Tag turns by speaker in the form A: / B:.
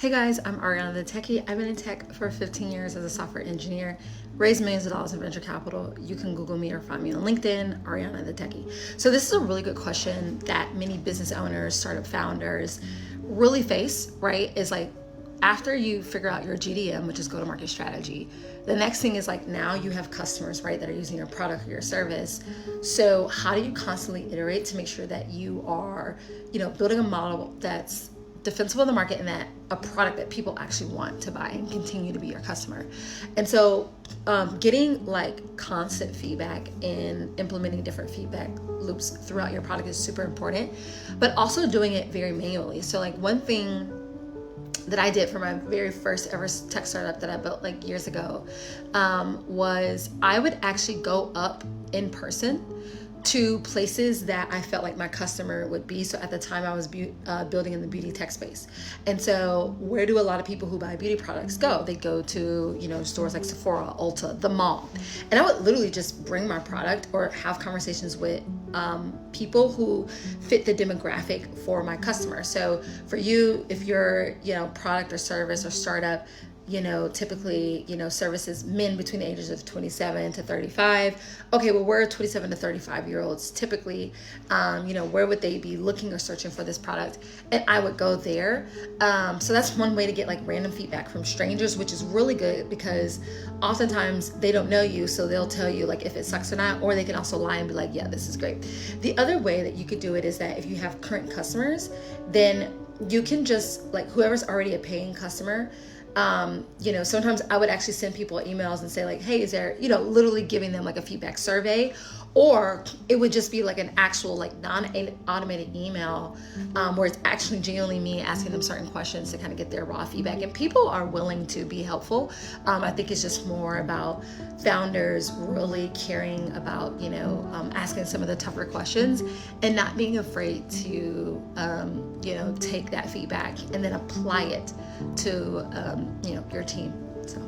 A: Hey guys, I'm Ariana the Techie. I've been in tech for 15 years as a software engineer, raised millions of dollars in venture capital. You can Google me or find me on LinkedIn, Ariana the Techie. So this is a really good question that many business owners, startup founders really face, right? Is like after you figure out your GDM, which is go-to-market strategy, the next thing is like now you have customers, right, that are using your product or your service. So how do you constantly iterate to make sure that you are, building a model that's defensible in the market and that a product that people actually want to buy and continue to be your customer. And so getting like constant feedback and implementing different feedback loops throughout your product is super important, but also doing it very manually. So like one thing that I did for my very first ever tech startup that I built like years ago was I would actually go up in person to places that I felt like my customer would be. So at the time I was building in the beauty tech space. And so where do a lot of people who buy beauty products go? They go to, stores like Sephora, Ulta, the mall. And I would literally just bring my product or have conversations with people who fit the demographic for my customer. So for you, if your, product or service or startup, typically, services men between the ages of 27 to 35. Okay, well, where are 27 to 35 year olds typically, where would they be looking or searching for this product? And I would go there. So that's one way to get like random feedback from strangers, which is really good because oftentimes they don't know you. So they'll tell you like if it sucks or not, or they can also lie and be like, yeah, this is great. The other way that you could do it is that if you have current customers, then you can just like whoever's already a paying customer, sometimes I would actually send people emails and say like, hey, is there, literally giving them like a feedback survey, or it would just be like an actual like non-automated email where it's actually genuinely me asking them certain questions to kind of get their raw feedback. And people are willing to be helpful. I think it's just more about founders really caring about, asking some of the tougher questions and not being afraid to, take that feedback and then apply it to, your team. So.